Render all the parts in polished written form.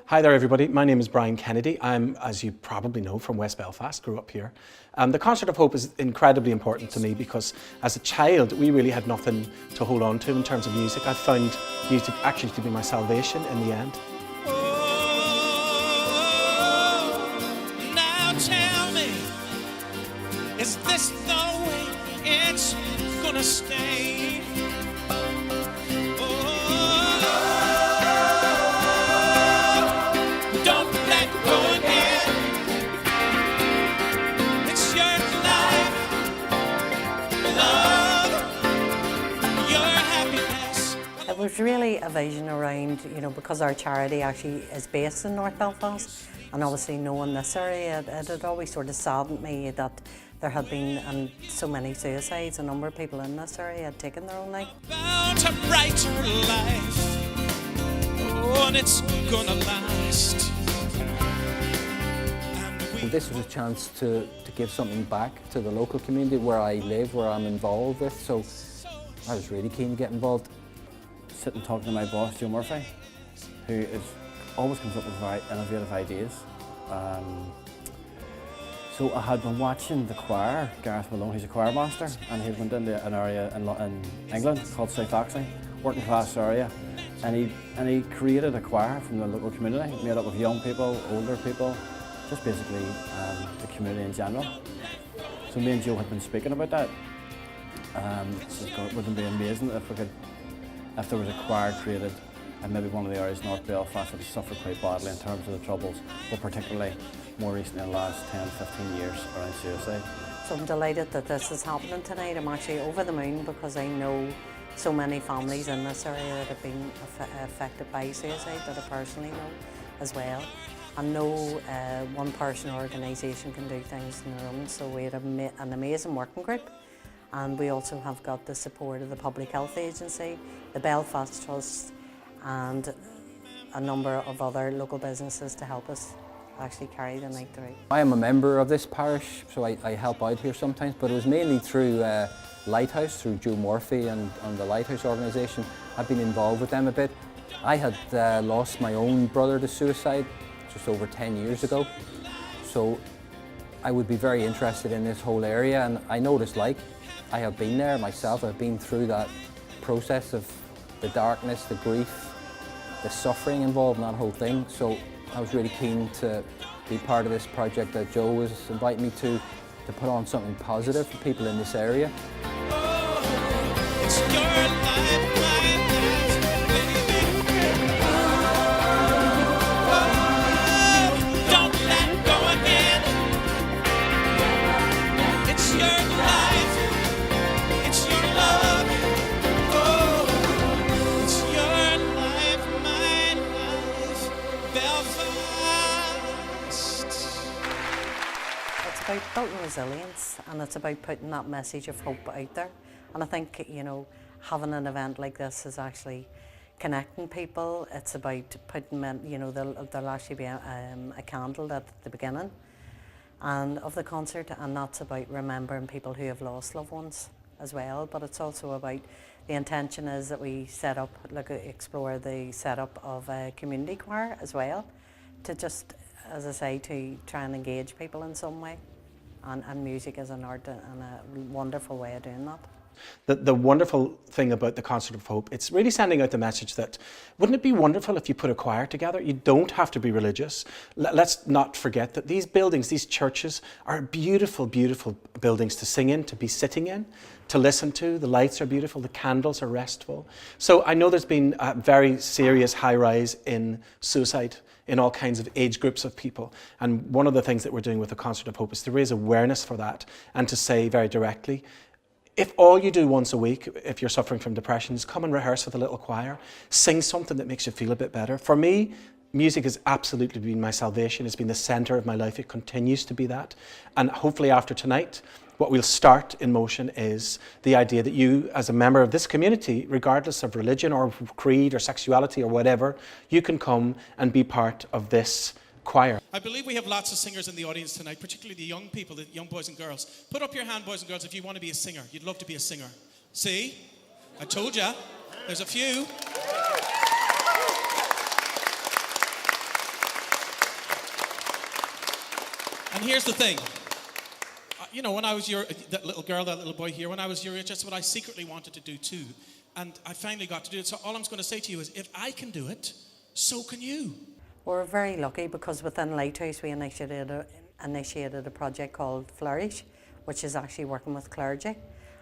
Hi there everybody, my name is Brian Kennedy. I'm, as you probably know, from West Belfast, grew up here. The Concert of Hope is incredibly important to me because as a child we really had nothing to hold on to in terms of music. I found music actually to be my salvation in the end. Now tell me, is this the way it's gonna stay? Don't let go again. It's your life, love, your happiness. It was really a vision around, because our charity actually is based in North Belfast, and obviously knowing this area, it had always sort of saddened me that there had been so many suicides. A number of people in this area had taken their own life. About a brighter life, oh, and it's gonna last. And this was a chance to give something back to the local community where I live, where I'm involved with, so I was really keen to get involved. Sit and talk to my boss, Joe Murphy, who always comes up with very innovative ideas. So I had been watching the choir, Gareth Malone, who's a choir master, and he went into an area in England called South Oxley, working class area, and he created a choir from the local community, made up of young people, older people, just basically the community in general. So me and Joe had been speaking about that. Wouldn't it be amazing if there was a choir created and maybe one of the areas in North Belfast that has suffered quite badly in terms of the troubles, but particularly more recently in the last 10, 15 years around suicide. So I'm delighted that this is happening tonight. I'm actually over the moon because I know so many families in this area that have been affected by suicide that I personally know as well. And no one person or organisation can do things on their own, so we had an amazing working group. And we also have got the support of the Public Health Agency, the Belfast Trust, and a number of other local businesses to help us actually carry the night through. I am a member of this parish, so I help out here sometimes, but it was mainly through Lighthouse, through Joe Murphy and the Lighthouse organisation. I've been involved with them a bit. I had lost my own brother to suicide just over 10 years ago, so I would be very interested in this whole area, and I know what it's like. I have been there myself. I've been through that process of the darkness, the grief, the suffering involved in that whole thing. So I was really keen to be part of this project that Joe was inviting me to put on something positive for people in this area. Oh, it's your life, my life, baby. Oh, don't let go again. It's your life, it's your love. Oh, it's your life, my life, Belfast. It's about building resilience, and it's about putting that message of hope out there. And I think, having an event like this is actually connecting people. It's about putting, there'll actually be a candle at the beginning of the concert, and that's about remembering people who have lost loved ones as well. But it's also about, the intention is that we explore the setup of a community choir as well, to just, as I say, to try and engage people in some way. And music is an art and a wonderful way of doing that. The wonderful thing about the Concert of Hope, it's really sending out the message that, wouldn't it be wonderful if you put a choir together? You don't have to be religious. Let's not forget that these buildings, these churches, are beautiful, beautiful buildings to sing in, to be sitting in, to listen to. The lights are beautiful, the candles are restful. So I know there's been a very serious high rise in suicide in all kinds of age groups of people. And one of the things that we're doing with the Concert of Hope is to raise awareness for that and to say very directly, if all you do once a week, if you're suffering from depression, is come and rehearse with a little choir, sing something that makes you feel a bit better. For me, music has absolutely been my salvation. It's been the centre of my life. It continues to be that. And hopefully after tonight, what we'll start in motion is the idea that you, as a member of this community, regardless of religion or creed or sexuality or whatever, you can come and be part of this choir. I believe we have lots of singers in the audience tonight, particularly the young people, the young boys and girls. Put up your hand, boys and girls, if you want to be a singer. You'd love to be a singer. See? I told you. There's a few. And here's the thing. You know, when I was that little girl, that little boy here, when I was your age, that's what I secretly wanted to do too. And I finally got to do it. So all I'm going to say to you is, if I can do it, so can you. We're very lucky because within Lighthouse we initiated a project called Flourish, which is actually working with clergy.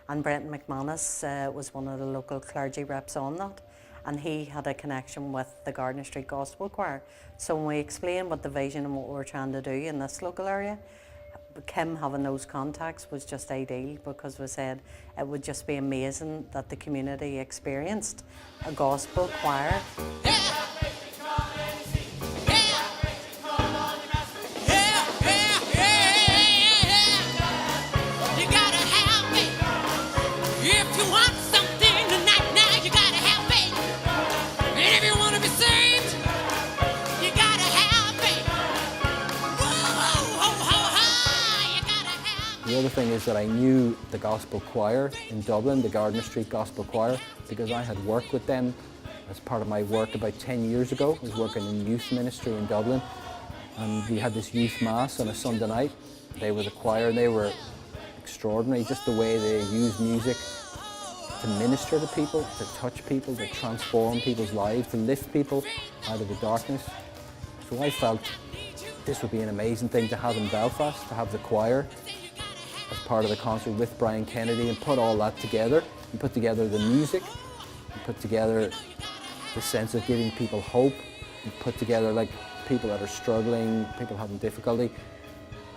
And Brenton McManus was one of the local clergy reps on that. And he had a connection with the Gardiner Street Gospel Choir. So when we explained what the vision and what we were trying to do in this local area, Kim having those contacts was just ideal, because we said it would just be amazing that the community experienced a gospel choir. The other thing is that I knew the gospel choir in Dublin, the Gardiner Street Gospel Choir, because I had worked with them as part of my work about 10 years ago. I was working in youth ministry in Dublin, and we had this youth mass on a Sunday night. They were the choir, and they were extraordinary, just the way they used music to minister to people, to touch people, to transform people's lives, to lift people out of the darkness. So I felt this would be an amazing thing to have in Belfast, to have the choir as part of the concert with Brian Kennedy, and put all that together. And put together the music, and put together the sense of giving people hope, and put together like people that are struggling, people having difficulty.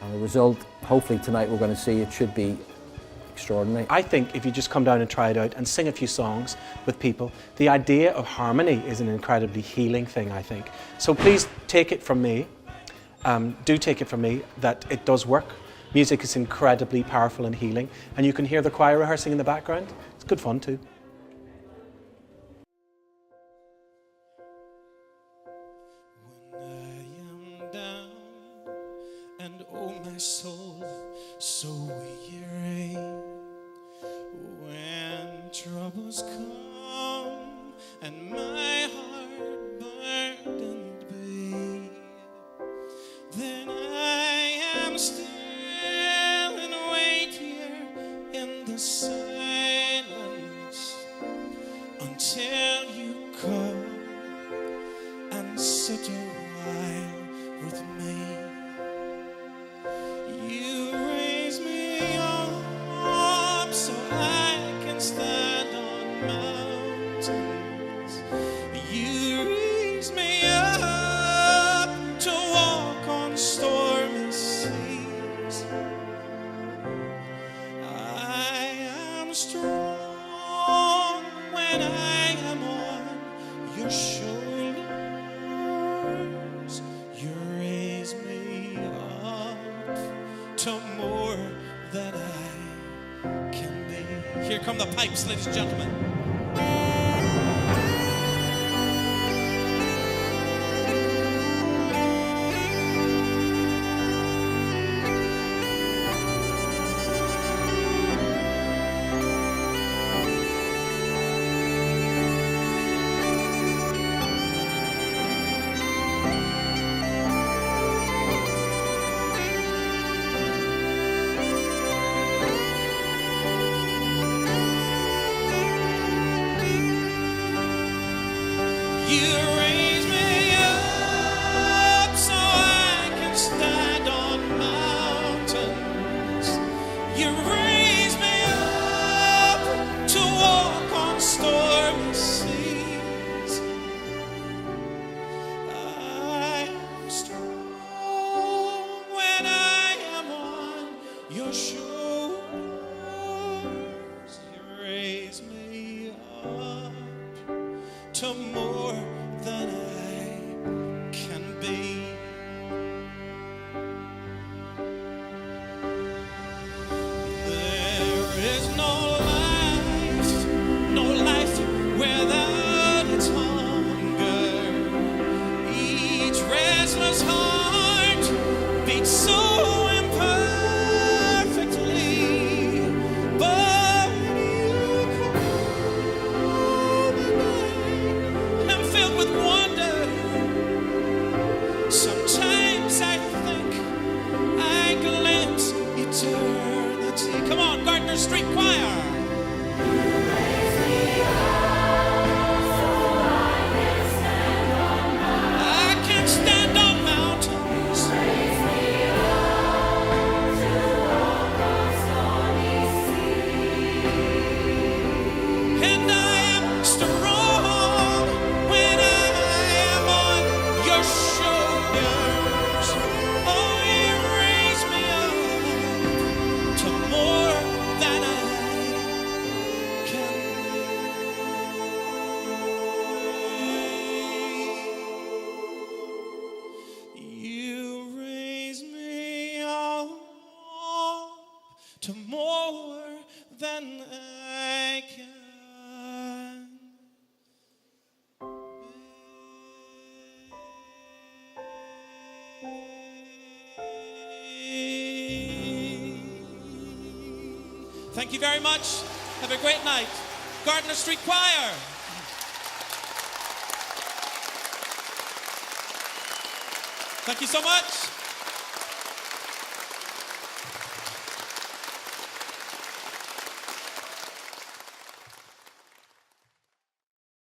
And the result, hopefully tonight we're going to see, it should be extraordinary. I think if you just come down and try it out and sing a few songs with people, the idea of harmony is an incredibly healing thing, I think. So please take it from me, do take it from me that it does work. Music is incredibly powerful and healing, and you can hear the choir rehearsing in the background. It's good fun too. When I am down and oh my soul so weary, when troubles come and my heart burdened be, then I am still and wait here in the silence until you come and sit a while with me. You raise me up so I can stand on mountains. You raise me up to walk on stormy seas. I am strong when I am on your shoulders. You raise me up to more than I can be. Here come the pipes, ladies and gentlemen. You raise me up so I can stand on mountains. You raise me up to walk on stormy seas. I am strong when I am on your shoulders. You raise me up to more than I can be. There is no life without its hunger. Each restless heart beats so imperfectly, but you come and I'm filled with wonder. Sometimes I think I to more than I can. Thank you very much. Have a great night. Gardiner Street Choir. Thank you so much.